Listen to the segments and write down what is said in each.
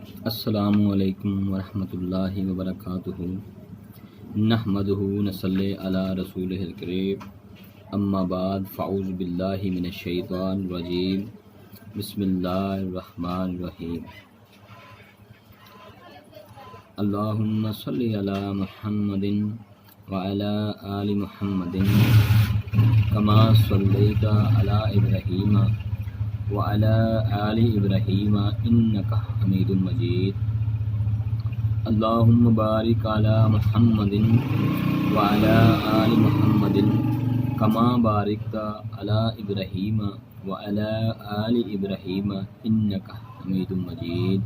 السلام علیکم ورحمۃ اللہ وبرکاتہ نحمدہ نصلی علی رسولہ الکریم اما بعد فاعوذ باللہ من الشیطان الرجیم بسم اللہ الرحمن الرحیم اللہم صلی علی محمد وعلی آل محمد کما صلیت علی ابراہیم وعلى آل إبراهيم إنك حميد مجيد اللهم بارك على محمد وعلى آل محمد كما باركت على إبراهيم وعلى آل إبراهيم إنك حميد مجيد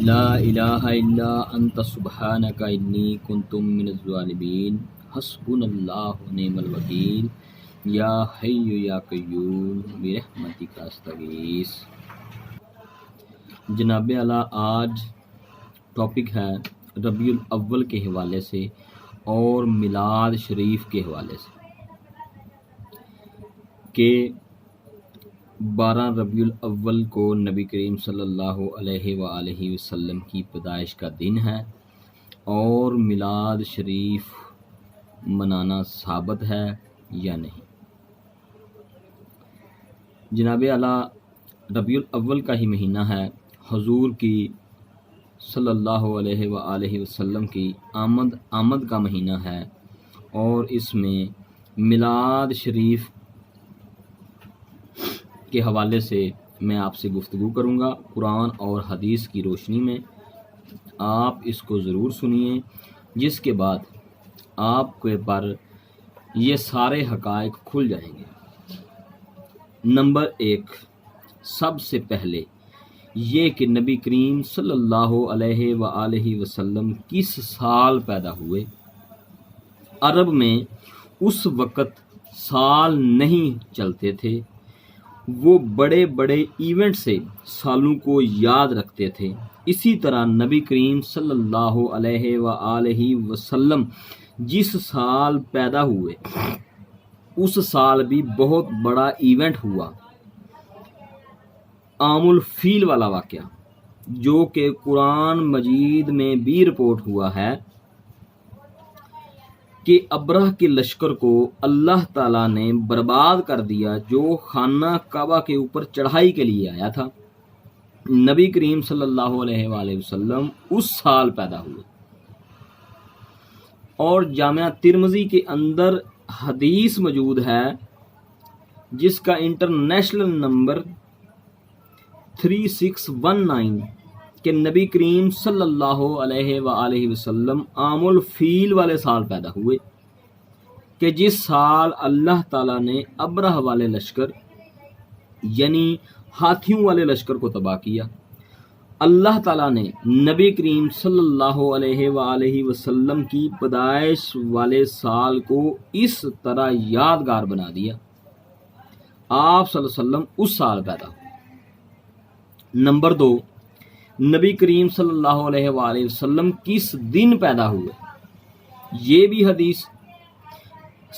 لا إله إلا أنت سبحانك إني كنت من الظالمين حسبنا الله ونعم الوكيل یا حی یا قیوم برحمتک استغیث۔ جناب اعلیٰ آج ٹاپک ہے ربیع الاول کے حوالے سے اور میلاد شریف کے حوالے سے کہ 12 ربیع الاول کو نبی کریم صلی اللہ علیہ وآلہ وسلم کی پیدائش کا دن ہے اور میلاد شریف منانا ثابت ہے یا نہیں۔ جناب اعلیٰ ربیع الاول کا ہی مہینہ ہے، حضور کی صلی اللہ علیہ وآلہ وسلم کی آمد کا مہینہ ہے اور اس میں میلاد شریف کے حوالے سے میں آپ سے گفتگو کروں گا قرآن اور حدیث کی روشنی میں۔ آپ اس کو ضرور سنیے، جس کے بعد آپ کے پر یہ سارے حقائق کھل جائیں گے۔ نمبر 1، سب سے پہلے یہ کہ نبی کریم صلی اللہ علیہ وآلہ وسلم کس سال پیدا ہوئے۔ عرب میں اس وقت سال نہیں چلتے تھے، وہ بڑے بڑے ایونٹ سے سالوں کو یاد رکھتے تھے۔ اسی طرح نبی کریم صلی اللہ علیہ وآلہ وسلم جس سال پیدا ہوئے اس سال بھی بہت بڑا ایونٹ ہوا، عام الفیل والا واقعہ، جو کہ قرآن مجید میں بھی رپورٹ ہوا ہے کہ ابرہ کے لشکر کو اللہ تعالیٰ نے برباد کر دیا جو خانہ کعبہ کے اوپر چڑھائی کے لیے آیا تھا۔ نبی کریم صلی اللہ علیہ وآلہ وسلم اس سال پیدا ہوئے، اور جامعہ ترمذی کے اندر حدیث موجود ہے جس کا انٹرنیشنل نمبر 3619 کہ نبی کریم صلی اللہ علیہ وآلہ وسلم عام الفیل والے سال پیدا ہوئے، کہ جس سال اللہ تعالیٰ نے ابرہ والے لشکر یعنی ہاتھیوں والے لشکر کو تباہ کیا۔ اللہ تعالیٰ نے نبی کریم صلی اللہ علیہ وآلہ وسلم کی پیدائش والے سال کو اس طرح یادگار بنا دیا۔ آپ صلی اللہ علیہ وسلم اس سال پیدا ہوئے۔ نمبر 2، نبی کریم صلی اللہ علیہ وآلہ وسلم کس دن پیدا ہوئے۔ یہ بھی حدیث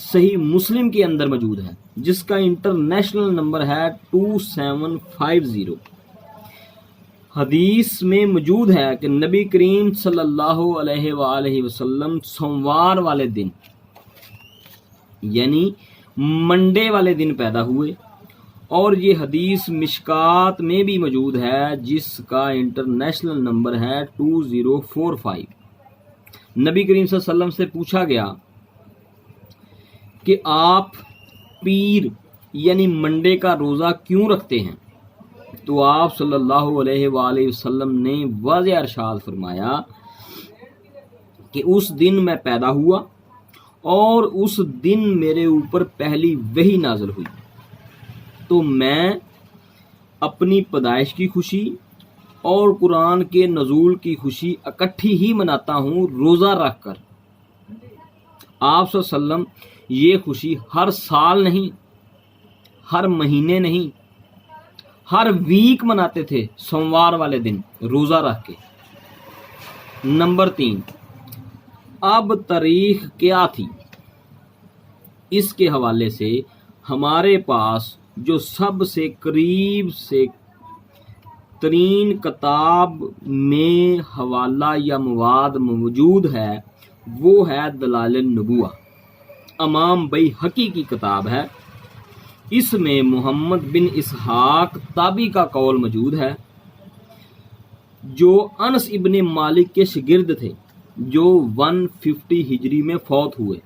صحیح مسلم کے اندر موجود ہے، جس کا انٹرنیشنل نمبر ہے 2750۔ حدیث میں موجود ہے کہ نبی کریم صلی اللہ علیہ وآلہ وسلم سوموار والے دن یعنی منڈے والے دن پیدا ہوئے، اور یہ حدیث مشکات میں بھی موجود ہے جس کا انٹرنیشنل نمبر ہے 2045۔ نبی کریم صلی اللہ علیہ وسلم سے پوچھا گیا کہ آپ پیر یعنی منڈے کا روزہ کیوں رکھتے ہیں، تو آپ صلی اللہ علیہ وآلہ وسلم نے واضح ارشاد فرمایا کہ اس دن میں پیدا ہوا اور اس دن میرے اوپر پہلی وحی نازل ہوئی، تو میں اپنی پیدائش کی خوشی اور قرآن کے نزول کی خوشی اکٹھی ہی مناتا ہوں روزہ رکھ کر۔ آپ صلی اللہ علیہ وسلم یہ خوشی ہر سال نہیں، ہر مہینے نہیں، ہر ویک مناتے تھے سوموار والے دن روزہ رکھ کے۔ نمبر 3، اب تاریخ کیا تھی؟ اس کے حوالے سے ہمارے پاس جو سب سے قریب سے ترین کتاب میں حوالہ یا مواد موجود ہے وہ ہے دلائل النبوہ، امام بیہقی کی کتاب ہے۔ اس میں محمد بن اسحاق تابعی کا قول موجود ہے جو انس ابن مالک کے شاگرد تھے، جو 150 ہجری میں فوت ہوئے۔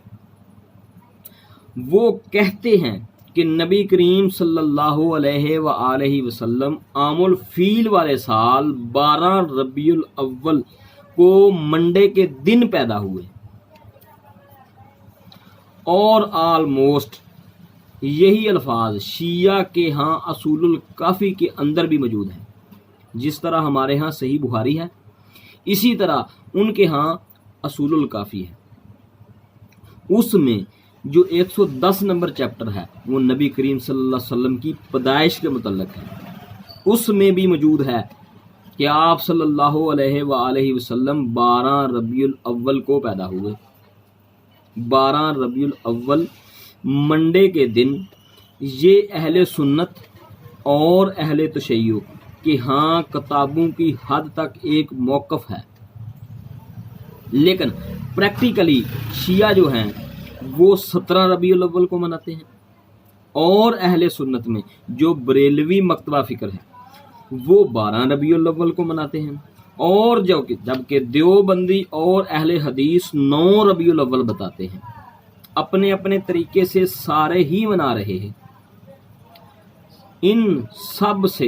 وہ کہتے ہیں کہ نبی کریم صلی اللہ علیہ وآلہ وسلم عام الفیل والے سال 12 ربیع الاول کو منڈے کے دن پیدا ہوئے، اور آلموسٹ یہی الفاظ شیعہ کے ہاں اصول الکافی کے اندر بھی موجود ہیں۔ جس طرح ہمارے ہاں صحیح بخاری ہے، اسی طرح ان کے ہاں اصول الکافی ہے۔ اس میں جو 110 نمبر چیپٹر ہے وہ نبی کریم صلی اللہ علیہ وسلم کی پیدائش کے متعلق ہے۔ اس میں بھی موجود ہے کہ آپ صلی اللہ علیہ وآلہ وسلم 12 ربیع الاول کو پیدا ہوئے، 12 ربیع الاول منڈے کے دن۔ یہ اہل سنت اور اہل تشیع کہ ہاں کتابوں کی حد تک ایک موقف ہے، لیکن پریکٹیکلی شیعہ جو ہیں وہ 17 ربیع الاول کو مناتے ہیں، اور اہل سنت میں جو بریلوی مکتبہ فکر ہے وہ 12 ربیع الاول کو مناتے ہیں، اور جبکہ دیوبندی اور اہل حدیث 9 ربیع الاول بتاتے ہیں۔ اپنے اپنے طریقے سے سارے ہی منا رہے ہیں۔ ان سب سے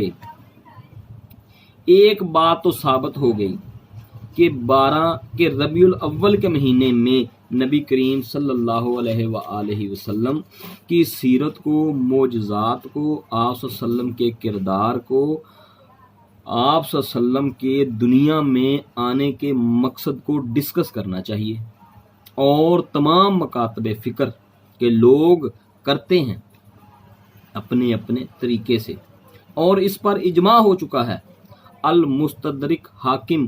ایک بات تو ثابت ہو گئی کہ 12 کے ربیع الاول کے مہینے میں نبی کریم صلی اللہ علیہ وآلہ وسلم کی سیرت کو، معجزات کو، آپ صلی اللہ علیہ وسلم کے کردار کو، آپ صلی اللہ علیہ وسلم کے دنیا میں آنے کے مقصد کو ڈسکس کرنا چاہیے، اور تمام مکاتب فکر کے لوگ کرتے ہیں اپنے اپنے طریقے سے، اور اس پر اجماع ہو چکا ہے۔ المستدرک حاکم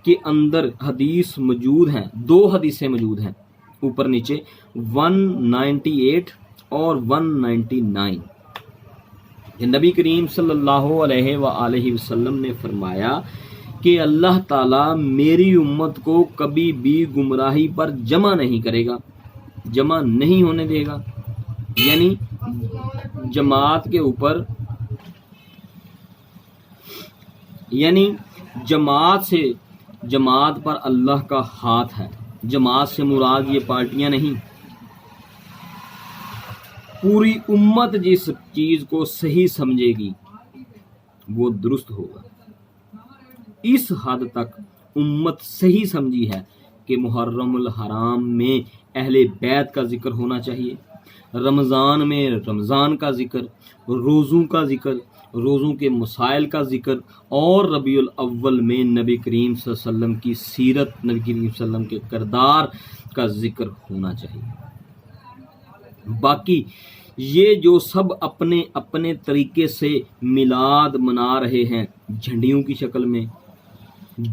کے اندر حدیث موجود ہیں، 2 حدیثیں موجود ہیں، اوپر نیچے 198 اور 199۔ نبی کریم صلی اللہ علیہ وآلہ وسلم نے فرمایا کہ اللہ تعالیٰ میری امت کو کبھی بھی گمراہی پر جمع نہیں کرے گا، جمع نہیں ہونے دے گا، یعنی جماعت کے اوپر، یعنی جماعت پر اللہ کا ہاتھ ہے۔ جماعت سے مراد یہ پارٹیاں نہیں، پوری امت جس چیز کو صحیح سمجھے گی وہ درست ہوگا۔ اس حد تک امت صحیح سمجھی ہے کہ محرم الحرام میں اہل بیت کا ذکر ہونا چاہیے، رمضان میں رمضان کا ذکر، روزوں کا ذکر، روزوں کے مسائل کا ذکر، اور ربیع الاول میں نبی کریم صلی اللہ علیہ وسلم کی سیرت، نبی کریم صلی اللہ علیہ وسلم کے کردار کا ذکر ہونا چاہیے۔ باقی یہ جو سب اپنے اپنے طریقے سے میلاد منا رہے ہیں، جھنڈیوں کی شکل میں،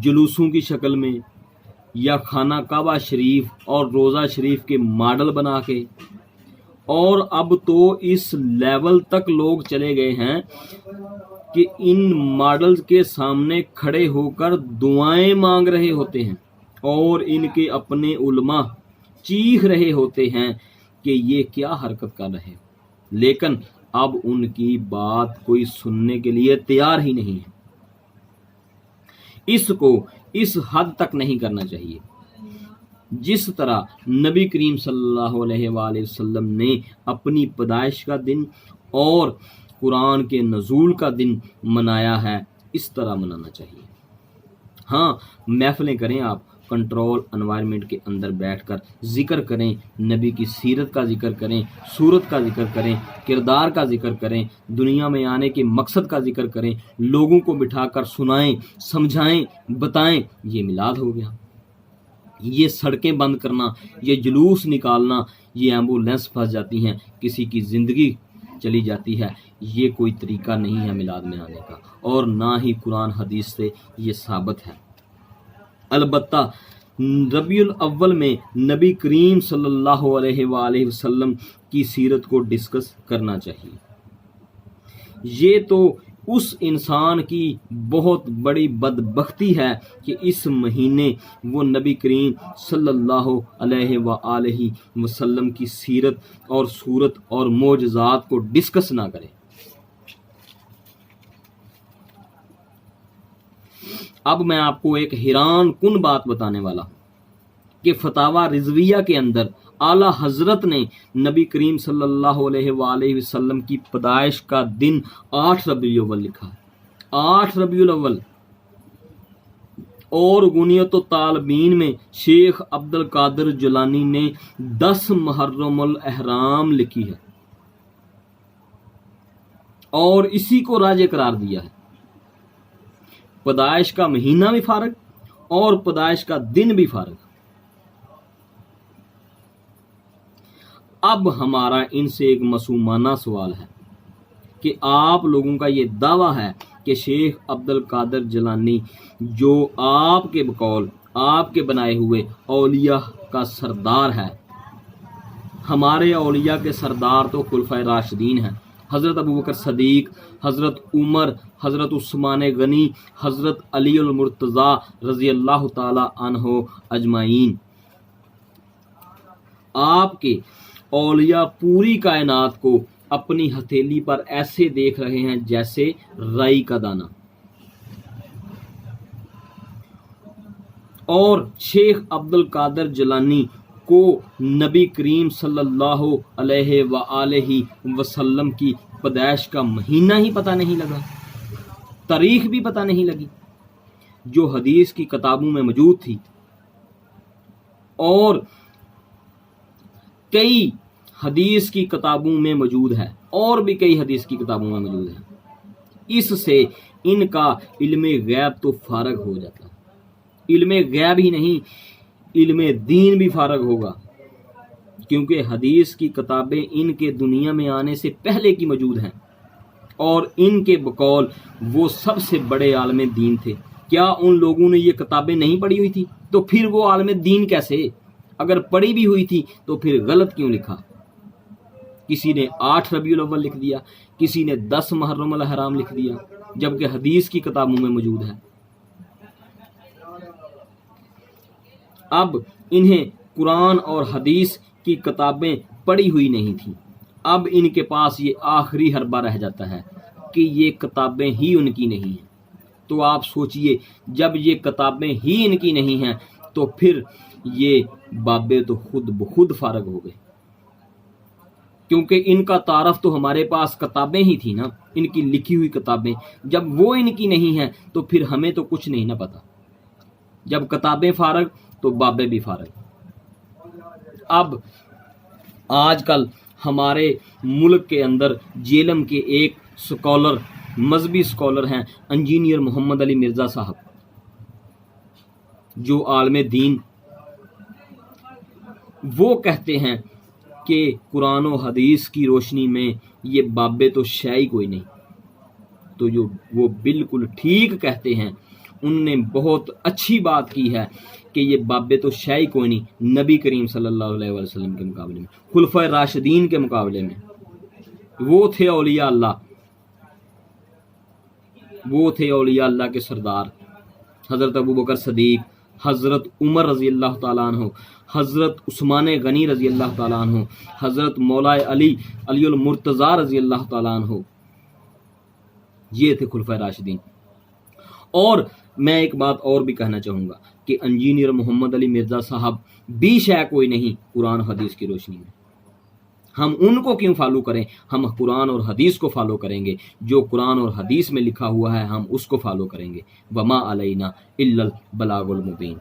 جلوسوں کی شکل میں، یا خانہ کعبہ شریف اور روضہ شریف کے ماڈل بنا کے، اور اب تو اس لیول تک لوگ چلے گئے ہیں کہ ان ماڈل کے سامنے کھڑے ہو کر دعائیں مانگ رہے ہوتے ہیں، اور ان کے اپنے علماء چیخ رہے ہوتے ہیں کہ یہ کیا حرکت کر رہے، لیکن اب ان کی بات کوئی سننے کے لیے تیار ہی نہیں ہے۔ اس کو اس حد تک نہیں کرنا چاہیے جس طرح نبی کریم صلی اللہ علیہ وآلہ وسلم نے اپنی پیدائش کا دن اور قرآن کے نزول کا دن منایا ہے، اس طرح منانا چاہیے۔ ہاں، محفلیں کریں، آپ کنٹرول انوائرمنٹ کے اندر بیٹھ کر ذکر کریں، نبی کی سیرت کا ذکر کریں، صورت کا ذکر کریں، کردار کا ذکر کریں، دنیا میں آنے کے مقصد کا ذکر کریں، لوگوں کو بٹھا کر سنائیں، سمجھائیں، بتائیں۔ یہ میلاد ہو گیا۔ یہ سڑکیں بند کرنا، یہ جلوس نکالنا، یہ ایمبولینس پھنس جاتی ہیں، کسی کی زندگی چلی جاتی ہے، یہ کوئی طریقہ نہیں ہے میلاد میں آنے کا، اور نہ ہی قرآن حدیث سے یہ ثابت ہے۔ البتہ ربیع الاول میں نبی کریم صلی اللہ علیہ وآلہ وسلم کی سیرت کو ڈسکس کرنا چاہیے۔ یہ تو اس انسان کی بہت بڑی بدبختی ہے کہ اس مہینے وہ نبی کریم صلی اللہ علیہ وآلہ وسلم کی سیرت اور صورت اور معجزات کو ڈسکس نہ کرے۔ اب میں آپ کو ایک حیران کن بات بتانے والا کہ فتاوی رضویہ کے اندر اعلیٰ حضرت نے نبی کریم صلی اللہ علیہ وآلہ وسلم کی پیدائش کا دن 8 ربیع الاول لکھا ہے، 8 ربیع الاول۔ اور غنیت و طالبین میں شیخ عبد القادر جیلانی نے 10 محرم الاحرام لکھی ہے اور اسی کو راج قرار دیا ہے۔ پیدائش کا مہینہ بھی فارغ اور پیدائش کا دن بھی فارغ۔ اب ہمارا ان سے ایک معصومانہ سوال ہے کہ آپ لوگوں کا یہ دعویٰ ہے کہ شیخ عبد القادر جیلانی جو آپ کے بقول آپ کے بنائے ہوئے اولیاء کا سردار ہے، ہمارے اولیاء کے سردار تو خلفائے راشدین ہیں، حضرت ابوبکر صدیق، حضرت عمر، حضرت عثمان غنی، حضرت علی المرتضیٰ رضی اللہ تعالی عنہ اجمعین۔ آپ کے اولیاء پوری کائنات کو اپنی ہتھیلی پر ایسے دیکھ رہے ہیں جیسے رائی کا دانہ، اور شیخ عبد القادر جیلانی کو نبی کریم صلی اللہ علیہ وآلہ وسلم کی پیدائش کا مہینہ ہی پتہ نہیں لگا، تاریخ بھی پتہ نہیں لگی، جو حدیث کی کتابوں میں موجود تھی، اور کئی حدیث کی کتابوں میں موجود ہے، اور بھی کئی حدیث کی کتابوں میں موجود ہے۔ اس سے ان کا علم غیب تو فارغ ہو جاتا ہے، علم غیب ہی نہیں، علم دین بھی فارغ ہوگا، کیونکہ حدیث کی کتابیں ان کے دنیا میں آنے سے پہلے کی موجود ہیں، اور ان کے بقول وہ سب سے بڑے عالم دین تھے۔ کیا ان لوگوں نے یہ کتابیں نہیں پڑھی ہوئی تھی؟ تو پھر وہ عالم دین کیسے؟ اگر پڑھی بھی ہوئی تھی تو پھر غلط کیوں لکھا؟ کسی نے 8 ربیع الاول لکھ دیا، کسی نے 10 محرم الاحرام لکھ دیا، جبکہ حدیث کی کتابوں میں موجود ہے۔ اب انہیں قرآن اور حدیث کی کتابیں پڑھی ہوئی نہیں تھیں، اب ان کے پاس یہ آخری حربہ رہ جاتا ہے کہ یہ کتابیں ہی ان کی نہیں ہیں۔ تو آپ سوچئے، جب یہ کتابیں ہی ان کی نہیں ہیں تو پھر یہ بابے تو خود بخود فارغ ہو گئے، کیونکہ ان کا تعارف تو ہمارے پاس کتابیں ہی تھی نا، ان کی لکھی ہوئی کتابیں۔ جب وہ ان کی نہیں ہیں تو پھر ہمیں تو کچھ نہیں نہ پتا۔ جب کتابیں فارغ تو بابے بھی فارغ۔ اب آج کل ہمارے ملک کے اندر جیلم کے ایک سکولر، مذہبی سکولر ہیں انجینئر محمد علی مرزا صاحب، جو عالم دین، وہ کہتے ہیں کہ قرآن و حدیث کی روشنی میں یہ بابے تو شے کوئی نہیں۔ تو جو وہ بالکل ٹھیک کہتے ہیں، انہوں نے بہت اچھی بات کی ہے کہ یہ بابے تو شے کوئی نہیں نبی کریم صلی اللہ علیہ وسلم کے مقابلے میں، خلفائے راشدین کے مقابلے میں۔ وہ تھے اولیاء اللہ، وہ تھے اولیاء اللہ کے سردار، حضرت ابوبکر صدیق، حضرت عمر رضی اللہ تعالیٰ عنہ، حضرت عثمان غنی رضی اللہ تعالیٰ عنہ، حضرت مولا علی المرتضیٰ رضی اللہ تعالیٰ عنہ۔ یہ تھے خلفائے راشدین۔ اور میں ایک بات اور بھی کہنا چاہوں گا کہ انجینئر محمد علی مرزا صاحب بھی شے کوئی نہیں قرآن حدیث کی روشنی میں۔ ہم ان کو کیوں فالو کریں؟ ہم قرآن اور حدیث کو فالو کریں گے، جو قرآن اور حدیث میں لکھا ہوا ہے ہم اس کو فالو کریں گے۔ وما علینا الا البلاغ المبین۔